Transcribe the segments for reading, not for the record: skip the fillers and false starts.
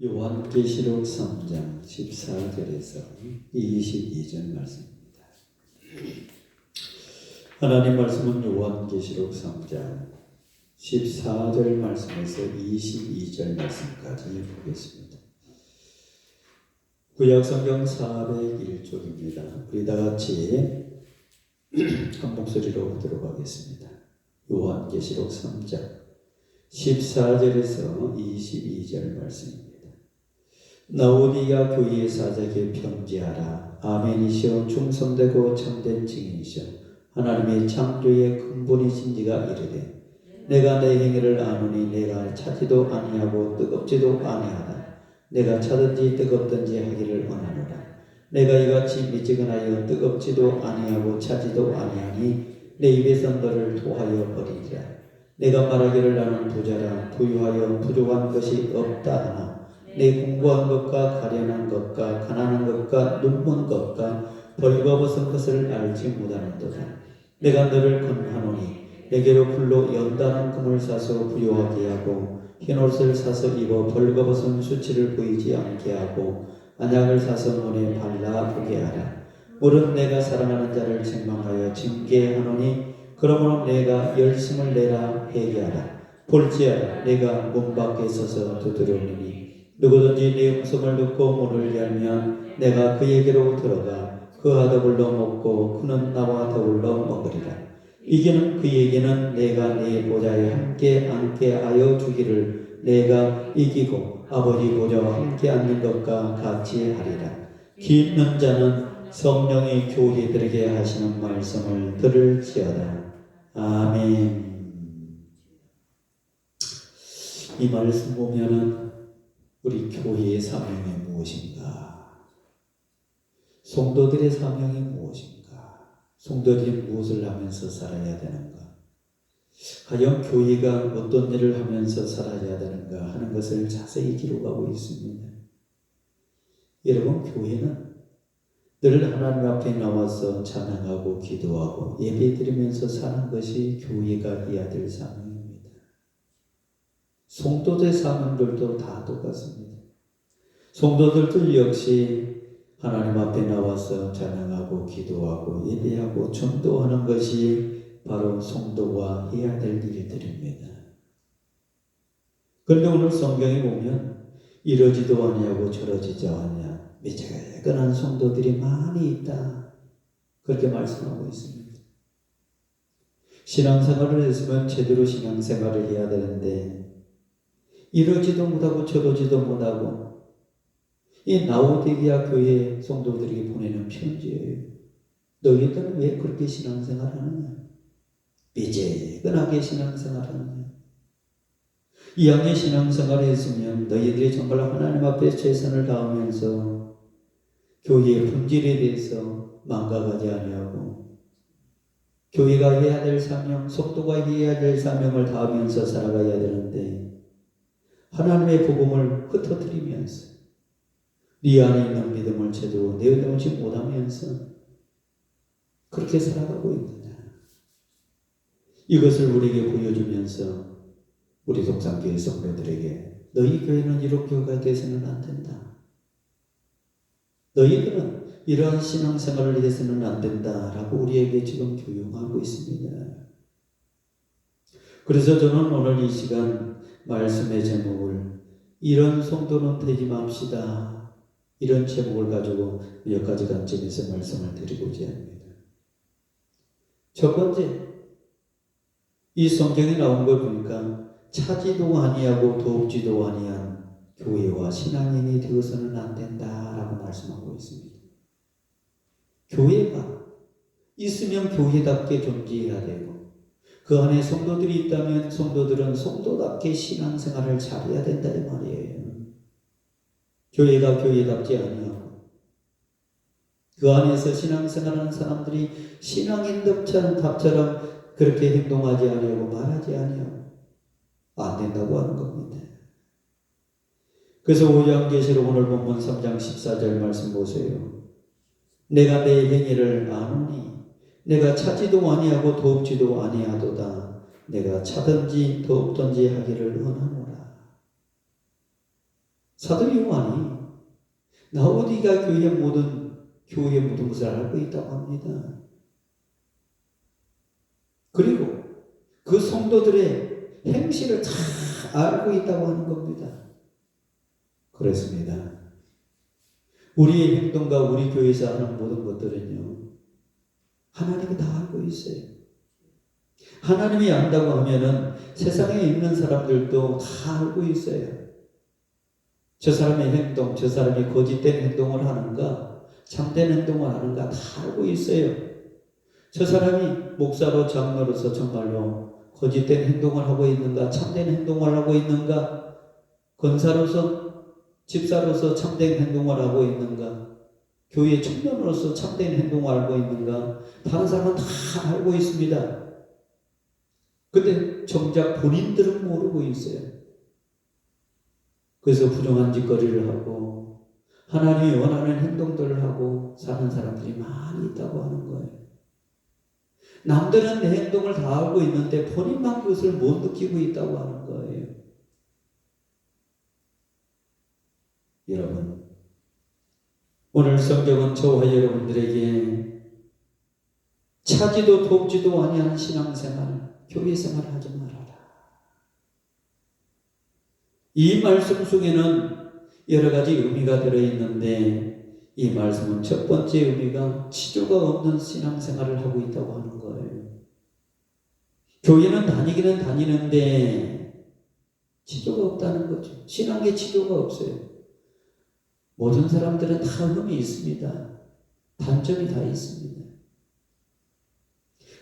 요한계시록 3장 14절에서 22절 말씀입니다. 하나님 말씀은 요한계시록 3장 14절 말씀에서 22절 말씀까지 보겠습니다. 구약성경 401쪽입니다. 우리 다같이 한 목소리로 보도록 하겠습니다. 요한계시록 3장 14절에서 22절 말씀입니다. 라오디가 교회의 사자에게 편지하라. 아멘이시오 충성되고 참된 증인이시오 하나님의 창조의 근본이신 이가 이르되 내가 내 행위를 아노니 내가 차지도 아니하고 뜨겁지도 아니하다. 내가 차든지 뜨겁든지 하기를 원하노라. 내가 이같이 미지근하여 뜨겁지도 아니하고 차지도 아니하니 내 입에서 너를 토하여 버리리라. 내가 말하기를 나는 부자라 부유하여 부족한 것이 없다 하나 내 공부한 것과 가련한 것과 가난한 것과 눈먼 것과 벌거벗은 것을 알지 못하는도다. 내가 너를 권하노니 내게로 풀로 연단한 금을 사서 부요하게 하고 흰옷을 사서 입어 벌거벗은 수치를 보이지 않게 하고 안약을 사서 눈에 발라보게 하라. 물은 내가 사랑하는 자를 책망하여 징계하노니 그러므로 내가 열심을 내라 회개하라. 볼지어다 내가 문 밖에 서서 두드리니 누구든지 내 음성을 듣고 문을 열면 내가 그에게로 들어가 그와 더불러 먹고 그는 나와 더불러 먹으리라. 이기는 그에게는 내가 내 보좌에 함께 앉게 하여 주기를 내가 이기고 아버지 보좌와 함께 앉는 것과 같이 하리라. 귀 있는 자는 성령이 교회들에게 하시는 말씀을 들을지어다. 아멘. 이 말씀 보면은 우리 교회의 사명이 무엇인가? 성도들의 사명이 무엇인가? 성도들이 무엇을 하면서 살아야 되는가? 과연 교회가 어떤 일을 하면서 살아야 되는가 하는 것을 자세히 기록하고 있습니다. 여러분, 교회는 늘 하나님 앞에 나와서 찬양하고 기도하고 예배드리면서 사는 것이 교회가 해야 될 사명입니다. 성도들의 사명들도 다 똑같습니다. 성도들도 역시 하나님 앞에 나와서 찬양하고 기도하고 예배하고 전도하는 것이 바로 성도가 해야 될 일들입니다. 그런데 오늘 성경에 보면 이러지도 아니하고 저러지도 아니하 미지근한 성도들이 많이 있다. 그렇게 말씀하고 있습니다. 신앙생활을 했으면 제대로 신앙생활을 해야 되는데 이러지도 못하고 저러지도 못하고 이 라오디게아 교회 성도들에게 보내는 편지예요. 너희들은 왜 그렇게 신앙생활하느냐? 미지근하게 신앙생활하느냐? 이왕의 신앙생활을 했으면 너희들이 정말 하나님 앞에 최선을 다하면서 교회의 본질에 대해서 망각하지 아니하고 교회가 해야 될 사명, 속도가 해야 될 사명을 다하면서 살아가야 되는데 하나님의 복음을 흩어뜨리면서 네 안에 있는 믿음을 제대로 내어놓지 못하면서 그렇게 살아가고 있느냐? 이것을 우리에게 보여주면서 우리 독산교회 성도들에게 너희 교회는 이렇게 돼서는 안 된다. 너희들은 이러한 신앙생활을 해서는 안 된다라고 우리에게 지금 교육하고 있습니다. 그래서 저는 오늘 이 시간 말씀의 제목을 이런 성도는 되지 맙시다. 이런 제목을 가지고 몇 가지 관점에서 말씀을 드리고자 합니다. 첫 번째, 이 성경에 나온 걸 보니까 차지도 아니하고 돕지도 아니한 교회와 신앙인이 되어서는 안 된다라고 말씀하고 있습니다. 교회가 있으면 교회답게 존재해야 되고 그 안에 성도들이 있다면 성도들은 성도답게 신앙생활을 잘해야 된다 이 말이에요. 교회가 교회답지 아니하고 그 안에서 신앙생활하는 사람들이 신앙인답처럼 그렇게 행동하지 아니하고 말하지 아니하고 안 된다고 하는 겁니다. 그래서 요한계시록 오늘 본문 3장 14절 말씀 보세요. 내가 내 행위를 아노니 내가 차지도 아니하고 돕지도 아니하도다. 내가 차든지 돕든지 하기를 원하노라. 사도 요한이 라오디가 교회의 모든 것을 알고 있다고 합니다. 그리고 그 성도들의 행실을 다 알고 있다고 하는 겁니다. 그렇습니다. 우리의 행동과 우리 교회에서 하는 모든 것들은요, 하나님이 다 알고 있어요. 하나님이 안다고 하면은 세상에 있는 사람들도 다 알고 있어요. 저 사람의 행동, 저 사람이 거짓된 행동을 하는가, 참된 행동을 하는가 다 알고 있어요. 저 사람이 목사로 장로로서 정말로 거짓된 행동을 하고 있는가, 참된 행동을 하고 있는가, 권사로서, 집사로서 참된 행동을 하고 있는가, 교회 청년으로서 참된 행동을 알고 있는가, 다른 사람은 다 알고 있습니다. 근데 정작 본인들은 모르고 있어요. 그래서 부정한 짓거리를 하고 하나님이 원하는 행동들을 하고 사는 사람들이 많이 있다고 하는 거예요. 남들은 내 행동을 다 알고 있는데 본인만 그것을 못 느끼고 있다고 하는 거예요. 여러분, 오늘 성경은 저와 여러분들에게 차지도 돕지도 아니한 신앙생활, 교회생활을 하지 말아라. 이 말씀 속에는 여러 가지 의미가 들어있는데 이 말씀은 첫 번째 의미가 치조가 없는 신앙생활을 하고 있다고 하는 거예요. 교회는 다니기는 다니는데 치조가 없다는 거죠. 신앙에 치조가 없어요. 모든 사람들은 다 흠이 있습니다. 단점이 다 있습니다.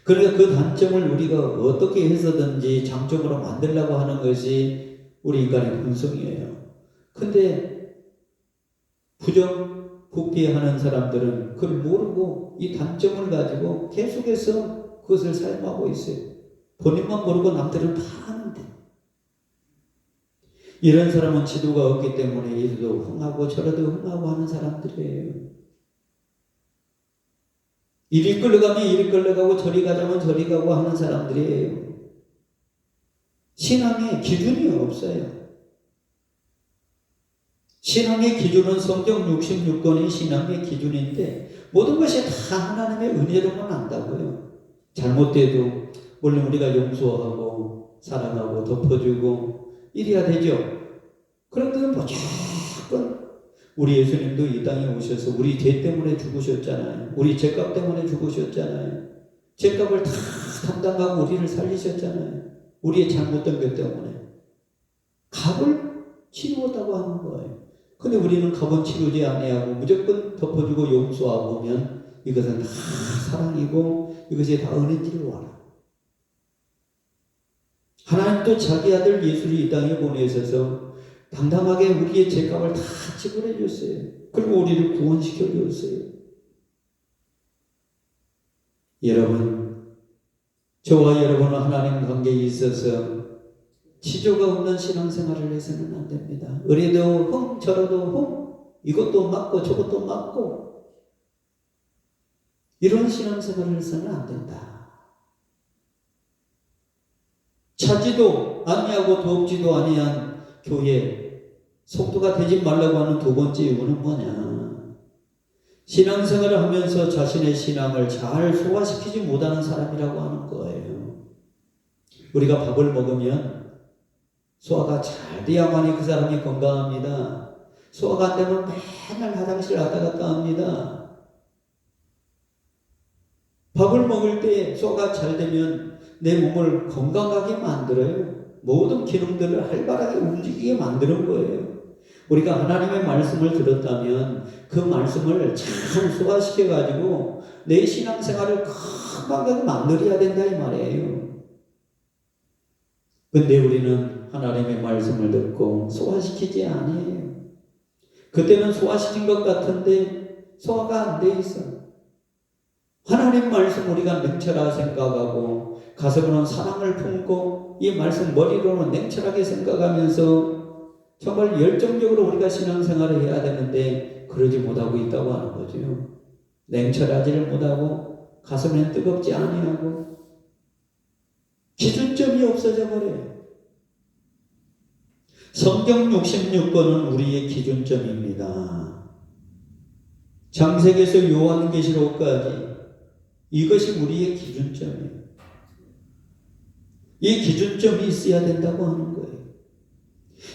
그러니까 그 단점을 우리가 어떻게 해서든지 장점으로 만들려고 하는 것이 우리 인간의 본성이에요. 근데 부정부패하는 사람들은 그걸 모르고 이 단점을 가지고 계속해서 그것을 사용하고 있어요. 본인만 모르고 남들은 다 아는데. 이런 사람은 지도가 없기 때문에 이리도 흥하고 저리도 흥하고 하는 사람들이에요. 이리 끌려가면 이리 끌려가고 저리 가자면 저리 가고 하는 사람들이에요. 신앙의 기준이 없어요. 신앙의 기준은 성경 66권의 신앙의 기준인데 모든 것이 다 하나님의 은혜로만 안다고요. 잘못돼도 물론 우리가 용서하고 사랑하고 덮어주고 이래야 되죠. 그런데 무조건 우리 예수님도 이 땅에 오셔서 우리 죄 때문에 죽으셨잖아요. 우리 죄값 때문에 죽으셨잖아요. 죄값을 다 감당하고 우리를 살리셨잖아요. 우리의 잘못된 것 때문에 값을 치루었다고 하는 거예요. 근데 우리는 값은 치루지 아니하고 무조건 덮어주고 용서하고 오면 이것은 다 사랑이고 이것이 다 은혜인 알아. 하나님도 자기 아들 예수를 이 땅에 보내셔서 당당하게 우리의 죄값을 다 지불해 줬어요. 그리고 우리를 구원시켜 줬어요. 여러분, 저와 여러분은 하나님 관계에 있어서 치조가 없는 신앙생활을 해서는 안 됩니다. 의리도 흠, 저러도 흠, 이것도 맞고 저것도 맞고 이런 신앙생활을 해서는 안 된다. 차지도 아니하고 돕지도 아니한 교회 성도가 되지 말라고 하는 두 번째 이유는 뭐냐? 신앙생활을 하면서 자신의 신앙을 잘 소화시키지 못하는 사람이라고 하는 거예요. 우리가 밥을 먹으면 소화가 잘 돼야만이 그 사람이 건강합니다. 소화가 안 되면 맨날 화장실 왔다 갔다 합니다. 밥을 먹을 때 소화가 잘 되면 내 몸을 건강하게 만들어요. 모든 기능들을 활발하게 움직이게 만드는 거예요. 우리가 하나님의 말씀을 들었다면 그 말씀을 잘 소화시켜가지고 내 신앙생활을 건강하게 만들어야 된다 이 말이에요. 근데 우리는 하나님의 말씀을 듣고 소화시키지 아니에요. 그때는 소화시킨 것 같은데 소화가 안 돼 있어. 하나님 말씀 우리가 냉철하게 생각하고 가슴으로는 사랑을 품고 이 말씀 머리로는 냉철하게 생각하면서 정말 열정적으로 우리가 신앙생활을 해야 되는데 그러지 못하고 있다고 하는 거죠. 냉철하지를 못하고 가슴엔 뜨겁지 아니하고 기준점이 없어져 버려요. 성경 66권은 우리의 기준점입니다. 창세기에서 요한계시록까지 이것이 우리의 기준점이에요. 이 기준점이 있어야 된다고 하는 거예요.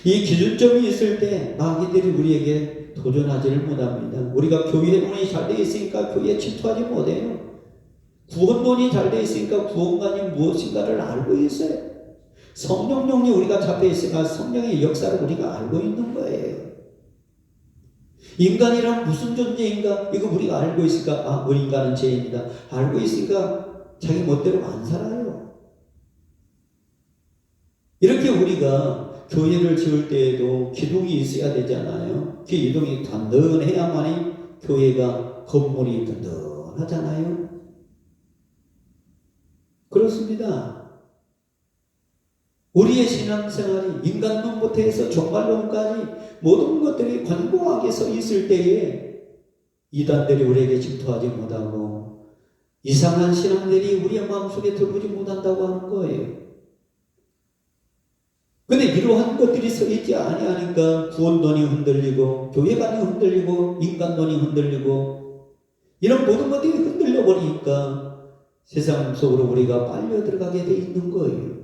이 기준점이 있을 때 마귀들이 우리에게 도전하지를 못합니다. 우리가 교회론이 잘 되어 있으니까 교회에 침투하지 못해요. 구원론이 잘 되어 있으니까 구원관이 무엇인가를 알고 있어요. 성령론이 우리가 잡혀 있으니까 성령의 역사를 우리가 알고 있는 거예요. 인간이란 무슨 존재인가? 이거 우리가 알고 있으니까 우리 인간은 죄입니다. 알고 있으니까 자기 멋대로 안 살아요. 이렇게 우리가 교회를 지을 때에도 기둥이 있어야 되잖아요. 그 기둥이 단단해야만이 교회가 건물이 든든하잖아요. 그렇습니다. 우리의 신앙생활이 인간론부터 해서 종말론까지 모든 것들이 관고하게 서 있을 때에 이단들이 우리에게 침투하지 못하고 이상한 신앙들이 우리의 마음속에 들어오지 못한다고 하는 거예요. 근데 이러한 것들이 서 있지 아니하니까 구원론이 흔들리고 교회관이 흔들리고 인간론이 흔들리고 이런 모든 것들이 흔들려 버리니까 세상 속으로 우리가 빨려 들어가게 돼 있는 거예요.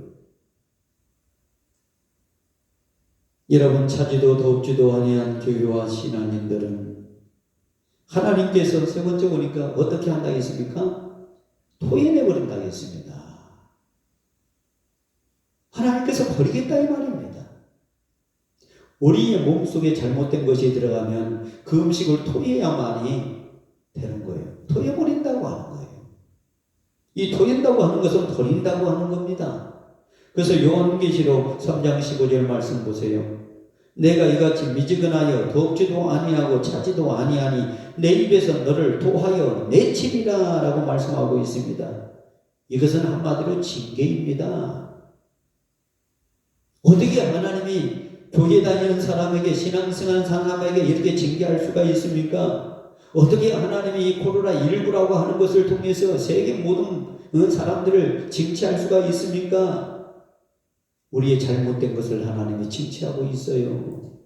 여러분, 차지도 덥지도 아니한 교회와 신앙인들은 하나님께서 세 번째 보니까 어떻게 한다겠습니까? 토해내버린다겠습니다. 하나님께서 버리겠다 이 말입니다. 우리의 몸속에 잘못된 것이 들어가면 그 음식을 토해야만이 되는 거예요. 토해버린다고 하는 거예요. 이 토한다고 하는 것은 버린다고 하는 겁니다. 그래서 요한계시록 3장 15절 말씀 보세요. 내가 이같이 미지근하여 덥지도 아니하고 차지도 아니하니 내 입에서 너를 토하여 내치리라 라고 말씀하고 있습니다. 이것은 한마디로 징계입니다. 어떻게 하나님이 교회 다니는 사람에게 신앙생활 사람에게 이렇게 징계할 수가 있습니까? 어떻게 하나님이 이 코로나19라고 하는 것을 통해서 세계 모든 사람들을 징치할 수가 있습니까? 우리의 잘못된 것을 하나님이 징치하고 있어요.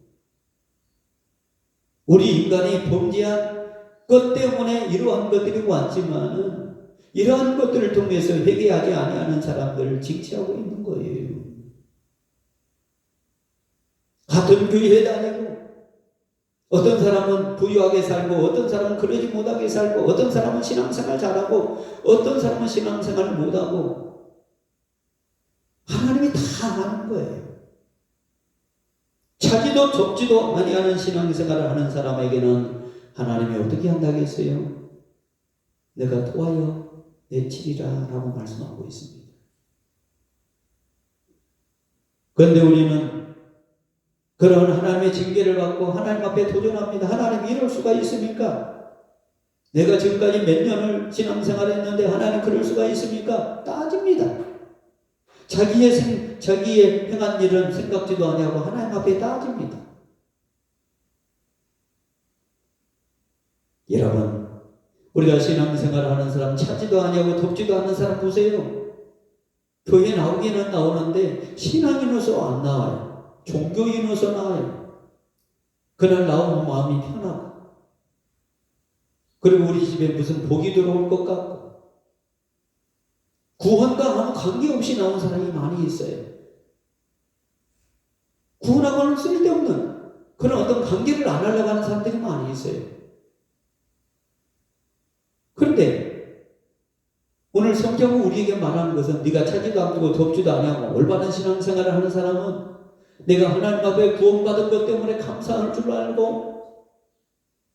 우리 인간이 범죄한 것 때문에 이러한 것들이 왔지만은 이러한 것들을 통해서 회개하지 아니하는 사람들을 징치하고 있는 거예요. 같은 교회에 다니고 어떤 사람은 부유하게 살고 어떤 사람은 그러지 못하게 살고 어떤 사람은 신앙생활 잘하고 어떤 사람은 신앙생활 못하고 하나님이 다 하는 거예요. 차지도 좁지도 아니하는 신앙생활을 하는 사람에게는 하나님이 어떻게 한다겠어요? 내가 토하여 내치리라 라고 말씀하고 있습니다. 그런데 우리는 그런 하나님의 징계를 받고 하나님 앞에 도전합니다. 하나님 이럴 수가 있습니까? 내가 지금까지 몇 년을 신앙생활했는데 하나님 그럴 수가 있습니까? 따집니다. 자기의 행한 일은 생각지도 아니하고 하나님 앞에 따집니다. 여러분, 우리가 신앙생활을 하는 사람 차지도 아니하고 덥지도 않는 사람 보세요. 교회 나오기는 나오는데 신앙인으로서 안 나와요. 종교인으로서 나와요. 그날 나오면 마음이 편하고 그리고 우리 집에 무슨 복이 들어올 것 같고 구원과 아무 관계없이 나온 사람이 많이 있어요. 구원하고는 쓸데없는 그런 어떤 관계를 안 하려고 하는 사람들이 많이 있어요. 그런데 오늘 성경은 우리에게 말하는 것은 네가 차지도 않고 덥지도 아니하고 올바른 신앙생활을 하는 사람은 내가 하나님 앞에 구원받은 것 때문에 감사할 줄 알고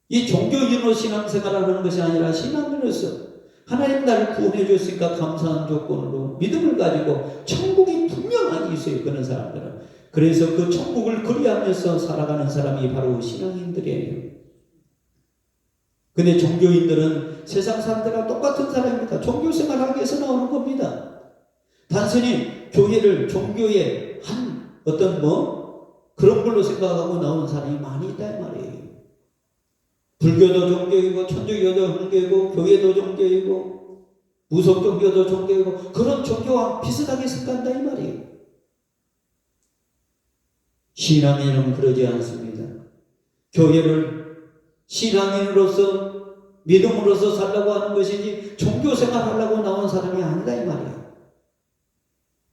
이 종교인으로 신앙생활을 하는 것이 아니라 신앙인으로서 하나님 나를 구원해 줬으니까 감사한 조건으로 믿음을 가지고 천국이 분명하게 있어요. 그런 사람들은. 그래서 그 천국을 그리하면서 살아가는 사람이 바로 신앙인들이에요. 근데 종교인들은 세상 사람들과 똑같은 사람입니다. 종교생활하기 위해서 나오는 겁니다. 단순히 교회를 종교의 한 어떤 그런 걸로 생각하고 나오는 사람이 많이 있다 이 말이에요. 불교도 종교이고 천주교도 종교이고 교회도 종교이고 무속 종교도 종교이고 그런 종교와 비슷하게 생각한다 이 말이에요. 신앙인은 그러지 않습니다. 교회를 신앙인으로서 믿음으로서 살라고 하는 것이지 종교생활 하려고 나온 사람이 아니다 이 말이야.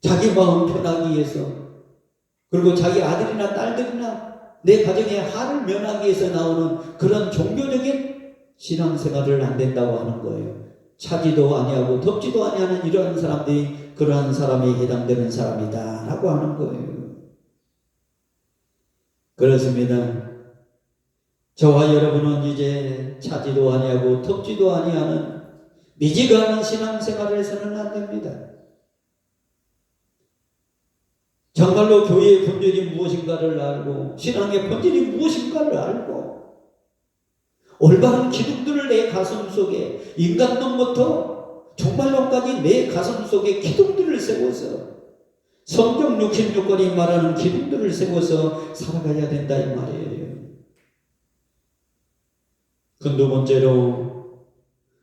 자기 마음 편하기 위해서, 그리고 자기 아들이나 딸들이나 내 가정의 화를 면하기 위해서 나오는 그런 종교적인 신앙생활을 안 된다고 하는 거예요. 차지도 아니하고 덥지도 아니하는 이러한 사람들이 그러한 사람이 해당되는 사람이다 라고 하는 거예요. 그렇습니다. 저와 여러분은 이제 차지도 아니하고 덥지도 아니하는 미지근한 신앙생활을 해서는 안 됩니다. 정말로 교회의 본질이 무엇인가를 알고 신앙의 본질이 무엇인가를 알고 올바른 기둥들을 내 가슴 속에, 인간론부터 종말론까지 내 가슴 속에 기둥들을 세워서 성경 66권이 말하는 기둥들을 세워서 살아가야 된다 이 말이에요. 그 두 번째로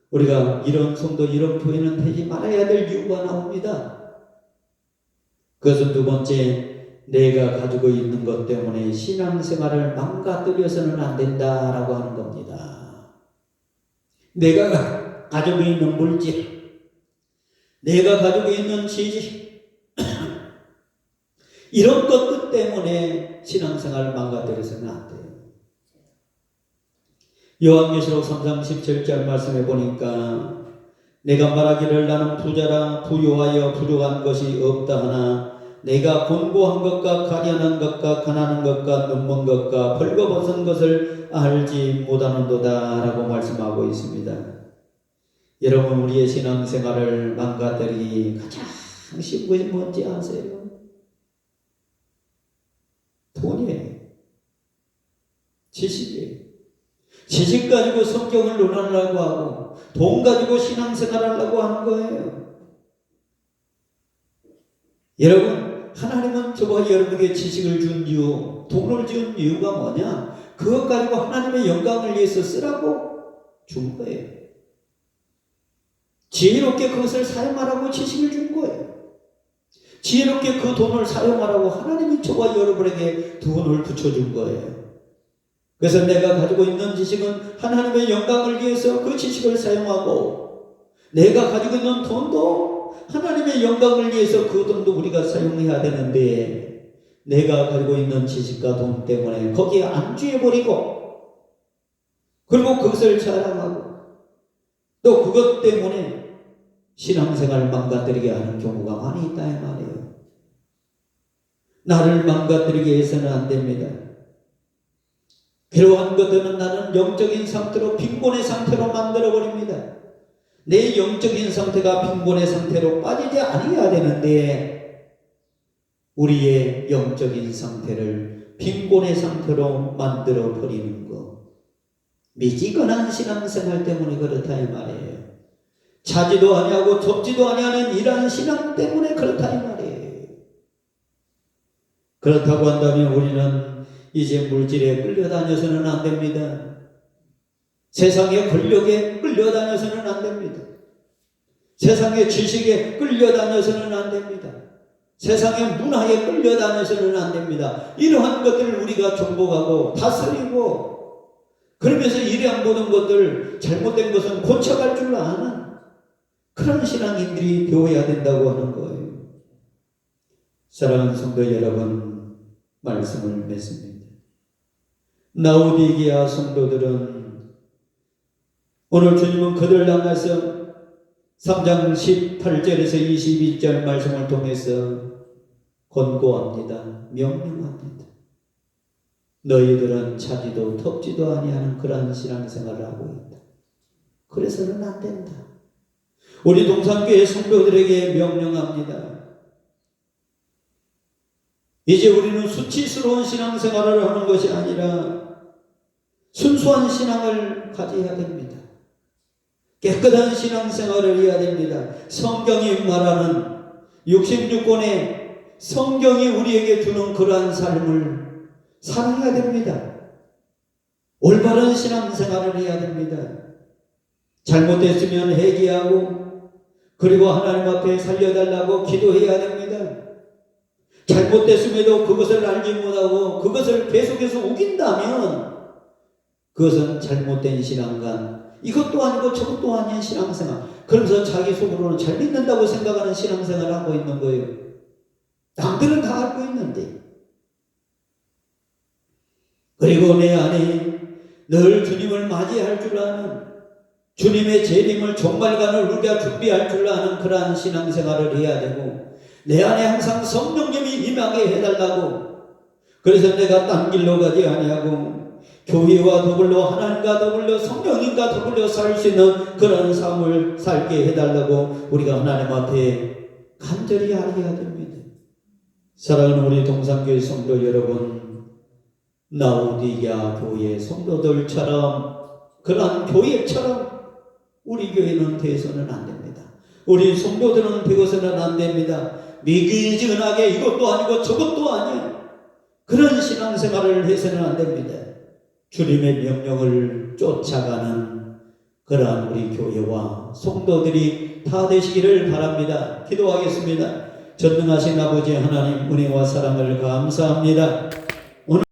우리가 이런 성도, 이런 교회는 되지 말아야 될 이유가 나옵니다. 그것은 두 번째, 내가 가지고 있는 것 때문에 신앙생활을 망가뜨려서는 안 된다라고 하는 겁니다. 내가 가지고 있는 물질, 내가 가지고 있는 지식, 이런 것들 때문에 신앙생활을 망가뜨려서는 안 돼요. 요한계시록 3장 17절 말씀해 보니까 내가 말하기를 나는 부자라 부유하여 부족한 것이 없다 하나 내가 곤고한 것과 가련한 것과 가난한 것과 눈먼 것과 벌거벗은 것을 알지 못하는도다 라고 말씀하고 있습니다. 여러분, 우리의 신앙생활을 망가뜨리기 가장 쉬운 것이 뭔지 아세요? 돈이에요. 지식이에요. 지식 가지고 성경을 논하려고 하고 돈 가지고 신앙생활 하려고 하는 거예요. 여러분, 하나님은 저와 여러분에게 지식을 준 이유, 돈을 준 이유가 뭐냐? 그것 가지고 하나님의 영광을 위해서 쓰라고 준 거예요. 지혜롭게 그것을 사용하라고 지식을 준 거예요. 지혜롭게 그 돈을 사용하라고 하나님이 저와 여러분에게 돈을 붙여준 거예요. 그래서 내가 가지고 있는 지식은 하나님의 영광을 위해서 그 지식을 사용하고, 내가 가지고 있는 돈도 하나님의 영광을 위해서 그 돈도 우리가 사용해야 되는데, 내가 가지고 있는 지식과 돈 때문에 거기에 안주해버리고, 그리고 그것을 자랑하고, 또 그것 때문에 신앙생활을 망가뜨리게 하는 경우가 많이 있다 이 말이에요. 나를 망가뜨리게 해서는 안 됩니다. 그러한 것들은 나는 영적인 상태로 빈곤의 상태로 만들어버립니다. 내 영적인 상태가 빈곤의 상태로 빠지지 않아야 되는데 우리의 영적인 상태를 빈곤의 상태로 만들어버리는 것, 미지근한 신앙생활 때문에 그렇다 이 말이에요. 차지도 아니하고 좁지도 아니하는 이러한 신앙 때문에 그렇다 이 말이에요. 그렇다고 한다면 우리는 이제 물질에 끌려다녀서는 안 됩니다. 세상의 권력에 끌려다녀서는 안 됩니다. 세상의 지식에 끌려다녀서는 안 됩니다. 세상의 문화에 끌려다녀서는 안 됩니다. 이러한 것들을 우리가 정복하고 다스리고, 그러면서 이러한 모든 것들, 잘못된 것은 고쳐갈 줄 아는 그런 신앙인들이 되어야 된다고 하는 거예요. 사랑하는 성도 여러분, 말씀을 맺습니다. 라오디게아 성도들은 오늘 주님은 그들을 향해서 3장 18절에서 22절 말씀을 통해서 권고합니다. 명령합니다. 너희들은 차지도 덥지도 아니하는 그러한 신앙생활을 하고 있다. 그래서는 안 된다. 우리 동산교회 성도들에게 명령합니다. 이제 우리는 수치스러운 신앙생활을 하는 것이 아니라 순수한 신앙을 가져야 됩니다. 깨끗한 신앙생활을 해야 됩니다. 성경이 말하는 66권의 성경이 우리에게 주는 그러한 삶을 살아야 됩니다. 올바른 신앙생활을 해야 됩니다. 잘못됐으면 회개하고, 그리고 하나님 앞에 살려달라고 기도해야 됩니다. 잘못됐음에도 그것을 알지 못하고 그것을 계속해서 우긴다면 그것은 잘못된 신앙관, 이것도 아니고 저것도 아닌 신앙생활, 그러면서 자기 속으로는 잘 믿는다고 생각하는 신앙생활을 하고 있는 거예요. 남들은 다 알고 있는데. 그리고 내 안에 늘 주님을 맞이할 줄 아는, 주님의 재림을 종말관을 우리가 준비할 줄 아는 그러한 신앙생활을 해야 되고, 내 안에 항상 성령님이 임하게 해달라고, 그래서 내가 딴 길로 가지 아니하고 교회와 더불어 하나님과 더불어 성령님과 더불어 살 수 있는 그런 삶을 살게 해달라고 우리가 하나님 앞에 간절히 알아야 됩니다. 사랑하는 우리 동산교회 성도 여러분, 라오디게아 교회 성도들처럼, 그러한 교회처럼 우리 교회는 되어서는 안 됩니다. 우리 성도들은 되어서는 안 됩니다. 미지근하게 이것도 아니고 저것도 아니에요. 그런 신앙생활을 해서는 안 됩니다. 주님의 명령을 쫓아가는 그러한 우리 교회와 성도들이 다 되시기를 바랍니다. 기도하겠습니다. 전능하신 아버지 하나님, 은혜와 사랑을 감사합니다.